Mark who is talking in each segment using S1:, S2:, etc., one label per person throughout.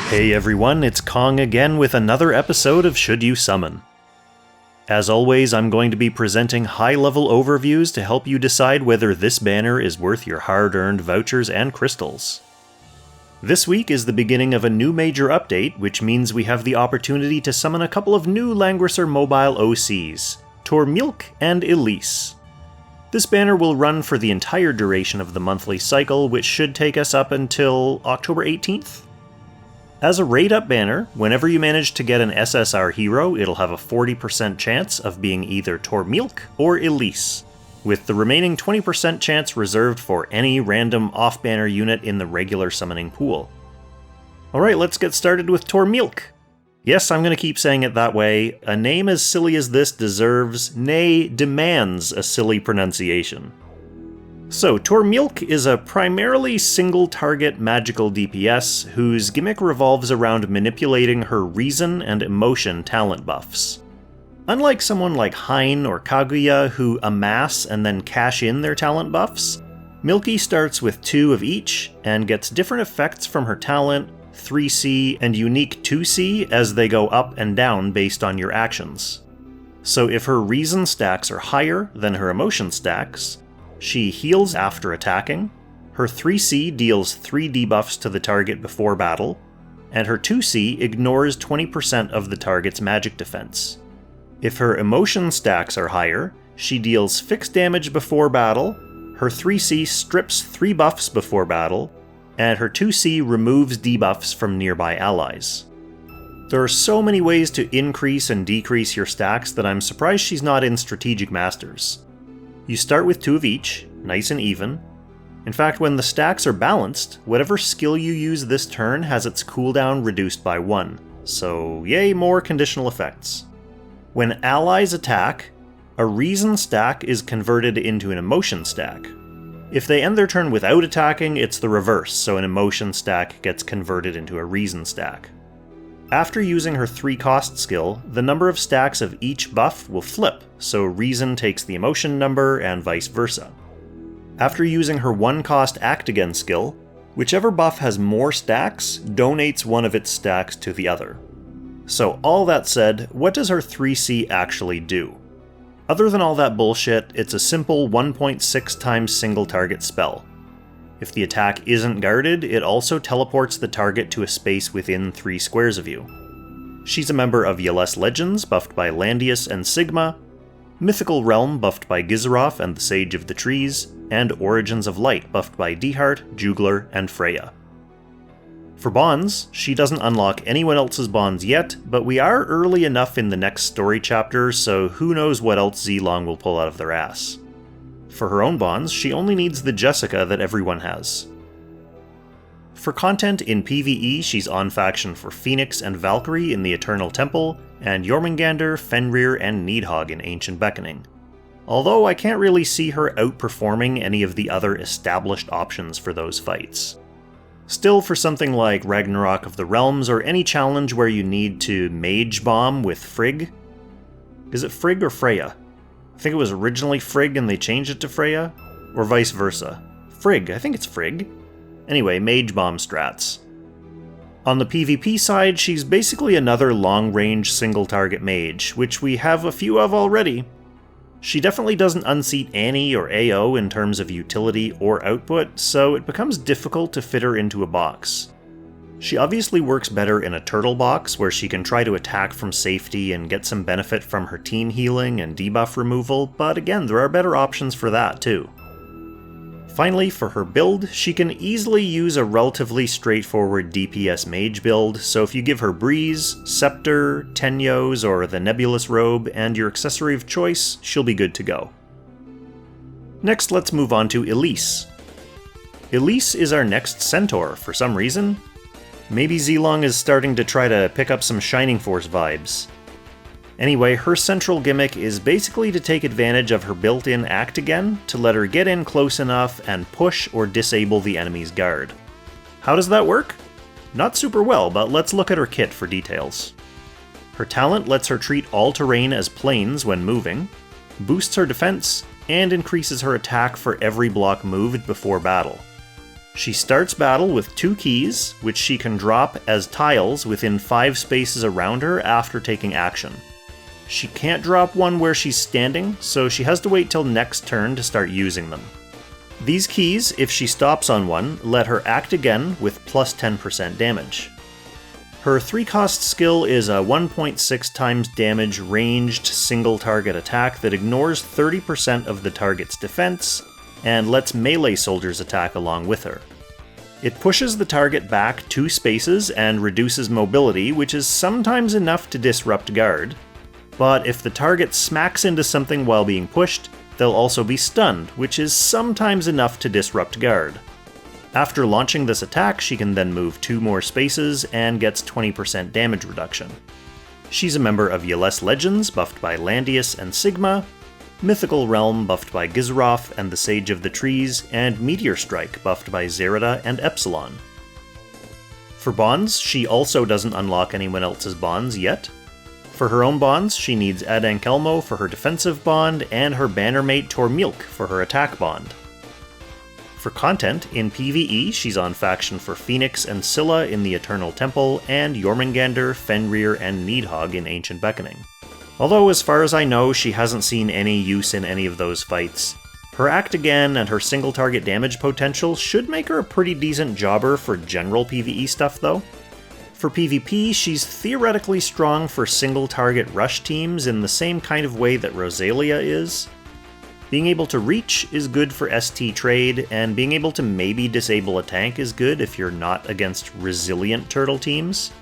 S1: Hey everyone, it's Kong again with another episode of Should You Summon. As always, I'm going to be presenting high-level overviews to help you decide whether this banner is worth your hard-earned vouchers and crystals. This week is the beginning of a new major update, which means we have the opportunity to summon a couple of new Langrisser mobile OCs, Tourmilque and Elisse. This banner will run for the entire duration of the monthly cycle, which should take us up until October 18th? As a raid-up banner, whenever you manage to get an SSR hero, it'll have a 40% chance of being either Tourmilque or Elisse, with the remaining 20% chance reserved for any random off-banner unit in the regular summoning pool. Alright, let's get started with Tourmilque. Yes, I'm going to keep saying it that way. A name as silly as this deserves, nay, demands a silly pronunciation. So, Tourmilque is a primarily single-target magical DPS whose gimmick revolves around manipulating her reason and emotion talent buffs. Unlike someone like Hein or Kaguya who amass and then cash in their talent buffs, Milky starts with 2 of each and gets different effects from her talent, 3C and unique 2C as they go up and down based on your actions. So if her reason stacks are higher than her emotion stacks, she heals after attacking, her 3C deals 3 debuffs to the target before battle, and her 2C ignores 20% of the target's magic defense. If her emotion stacks are higher, she deals fixed damage before battle, her 3C strips 3 buffs before battle, and her 2C removes debuffs from nearby allies. There are so many ways to increase and decrease your stacks that I'm surprised she's not in Strategic Masters. You start with 2 of each, nice and even. In fact, when the stacks are balanced, whatever skill you use this turn has its cooldown reduced by 1, so yay, more conditional effects. When allies attack, a reason stack is converted into an emotion stack. If they end their turn without attacking, it's the reverse, so an emotion stack gets converted into a reason stack. After using her 3-cost skill, the number of stacks of each buff will flip, so reason takes the emotion number and vice versa. After using her 1-cost Act Again skill, whichever buff has more stacks donates one of its stacks to the other. So all that said, what does her 3C actually do? Other than all that bullshit, it's a simple 1.6 times single target spell. If the attack isn't guarded, it also teleports the target to a space within 3 squares of you. She's a member of Elisse Legends, buffed by Landius and Sigma, Mythical Realm, buffed by Gizaroth and the Sage of the Trees, and Origins of Light, buffed by Dehart, Jugler, and Freya. For bonds, she doesn't unlock anyone else's bonds yet, but we are early enough in the next story chapter, so who knows what else Zlong will pull out of their ass. For her own bonds, she only needs the Jessica that everyone has. For content in PvE, she's on faction for Phoenix and Valkyrie in the Eternal Temple, and Jormungandr, Fenrir, and Needhog in Ancient Beckoning. Although I can't really see her outperforming any of the other established options for those fights. Still, for something like Ragnarok of the Realms or any challenge where you need to Mage Bomb with Frigg. Is it Frigg or Freya? I think it was originally Frigg and they changed it to Freya, or vice versa. Frigg, I think it's Frigg. Anyway, Mage Bomb strats. On the PvP side, she's basically another long-range single-target mage, which we have a few of already. She definitely doesn't unseat Annie or AO in terms of utility or output, so it becomes difficult to fit her into a box. She obviously works better in a turtle box where she can try to attack from safety and get some benefit from her teen healing and debuff removal, but again, there are better options for that too. Finally, for her build, she can easily use a relatively straightforward DPS mage build, so if you give her Breeze, Scepter, Tenyos, or the Nebulous Robe and your accessory of choice, she'll be good to go. Next, let's move on to Elisse. Elisse is our next centaur for some reason. Maybe Zlong is starting to try to pick up some Shining Force vibes. Anyway, her central gimmick is basically to take advantage of her built-in Act Again to let her get in close enough and push or disable the enemy's guard. How does that work? Not super well, but let's look at her kit for details. Her talent lets her treat all terrain as planes when moving, boosts her defense, and increases her attack for every block moved before battle. She starts battle with 2 keys, which she can drop as tiles within 5 spaces around her after taking action. She can't drop one where she's standing, so she has to wait till next turn to start using them. These keys, if she stops on one, let her act again with plus 10% damage. Her 3-cost skill is a 1.6 times damage ranged single target attack that ignores 30% of the target's defense, and lets melee soldiers attack along with her. It pushes the target back 2 spaces and reduces mobility, which is sometimes enough to disrupt guard, but if the target smacks into something while being pushed, they'll also be stunned, which is sometimes enough to disrupt guard. After launching this attack, she can then move 2 more spaces and gets 20% damage reduction. She's a member of Elisse Legends, buffed by Landius and Sigma, Mythical Realm, buffed by Gizroth and the Sage of the Trees, and Meteor Strike, buffed by Zerida and Epsilon. For bonds, she also doesn't unlock anyone else's bonds yet. For her own bonds, she needs Adankelmo for her defensive bond, and her bannermate Tourmilque for her attack bond. For content, in PvE, she's on faction for Phoenix and Scylla in the Eternal Temple, and Jormungandr, Fenrir, and Needhogg in Ancient Beckoning. Although, as far as I know, she hasn't seen any use in any of those fights. Her act again and her single target damage potential should make her a pretty decent jobber for general PvE stuff though. For PvP, she's theoretically strong for single target rush teams in the same kind of way that Rosalia is. Being able to reach is good for ST trade, and being able to maybe disable a tank is good if you're not against resilient turtle teams.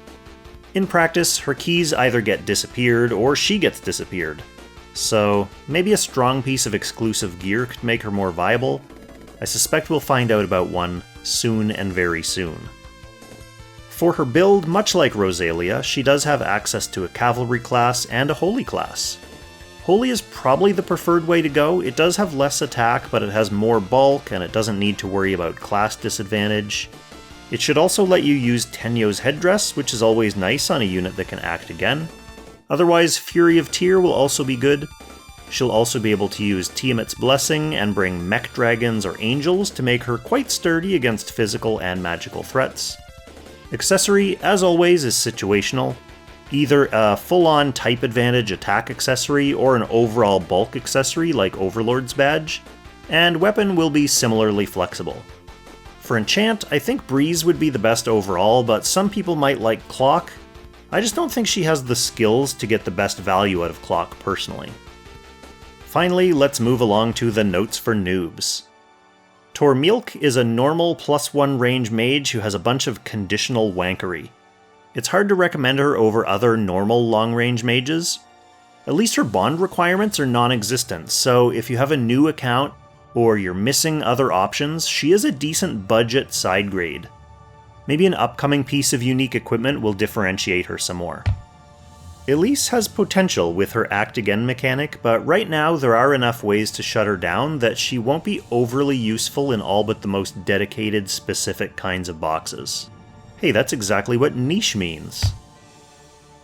S1: In practice, her keys either get disappeared or she gets disappeared, so maybe a strong piece of exclusive gear could make her more viable. I suspect we'll find out about one soon and very soon. For her build, much like Rosalia, she does have access to a cavalry class and a holy class. Holy is probably the preferred way to go. It does have less attack, but it has more bulk and it doesn't need to worry about class disadvantage. It should also let you use Tenyo's headdress, which is always nice on a unit that can act again. Otherwise, Fury of Tyr will also be good. She'll also be able to use Tiamat's Blessing and bring mech dragons or angels to make her quite sturdy against physical and magical threats. Accessory, as always, is situational. Either a full-on type advantage attack accessory or an overall bulk accessory like Overlord's Badge, and weapon will be similarly flexible. For enchant, I think Breeze would be the best overall, but some people might like Clock. I just don't think she has the skills to get the best value out of Clock personally. Finally, let's move along to the notes for noobs. Tourmilque is a normal +1 range mage who has a bunch of conditional wankery. It's hard to recommend her over other normal long-range mages. At least her bond requirements are non-existent, so if you have a new account, or you're missing other options, she is a decent budget side grade. Maybe an upcoming piece of unique equipment will differentiate her some more. Elisse has potential with her act again mechanic, but right now there are enough ways to shut her down that she won't be overly useful in all but the most dedicated, specific kinds of boxes. Hey, that's exactly what niche means.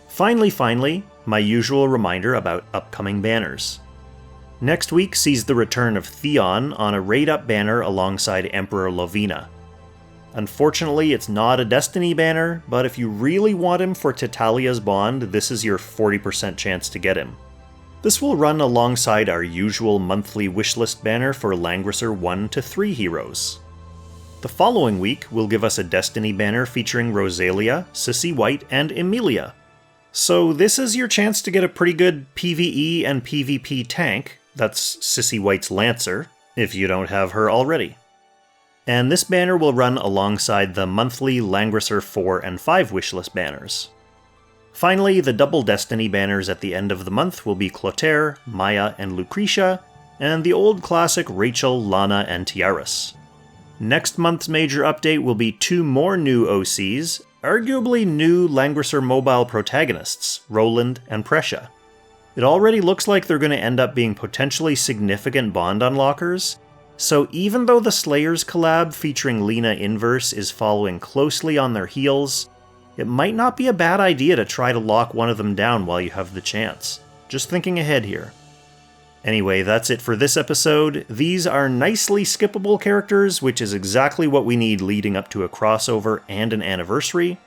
S1: Finally, my usual reminder about upcoming banners. Next week sees the return of Theon on a raid-up banner alongside Emperor Lovina. Unfortunately, it's not a Destiny banner, but if you really want him for Titalia's Bond, this is your 40% chance to get him. This will run alongside our usual monthly wishlist banner for Langrisser 1 to 3 heroes. The following week will give us a Destiny banner featuring Rosalia, Sissy White, and Emilia. So this is your chance to get a pretty good PvE and PvP tank. That's Sissy White's Lancer, if you don't have her already. And this banner will run alongside the monthly Langrisser 4 and 5 wishlist banners. Finally, the double Destiny banners at the end of the month will be Clotaire, Maya, and Lucretia, and the old classic Rachel, Lana, and Tiaras. Next month's major update will be 2 more new OCs, arguably new Langrisser mobile protagonists, Roland and Prescia. It already looks like they're going to end up being potentially significant bond unlockers, so even though the Slayers collab featuring Lena Inverse is following closely on their heels, it might not be a bad idea to try to lock one of them down while you have the chance. Just thinking ahead here. Anyway, that's it for this episode. These are nicely skippable characters, which is exactly what we need leading up to a crossover and an anniversary.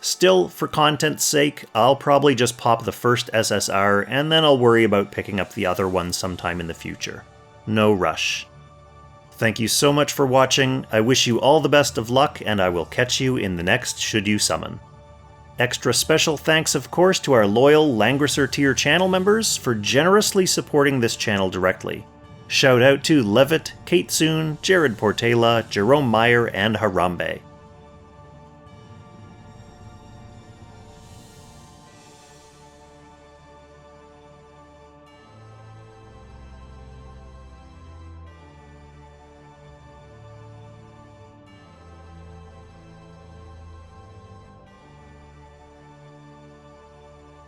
S1: Still, for content's sake, I'll probably just pop the first SSR, and then I'll worry about picking up the other ones sometime in the future. No rush. Thank you so much for watching, I wish you all the best of luck, and I will catch you in the next Should You Summon. Extra special thanks, of course, to our loyal Langrisser tier channel members for generously supporting this channel directly. Shout out to Levitt, Kate Soon, Jared Portela, Jerome Meyer, and Harambe.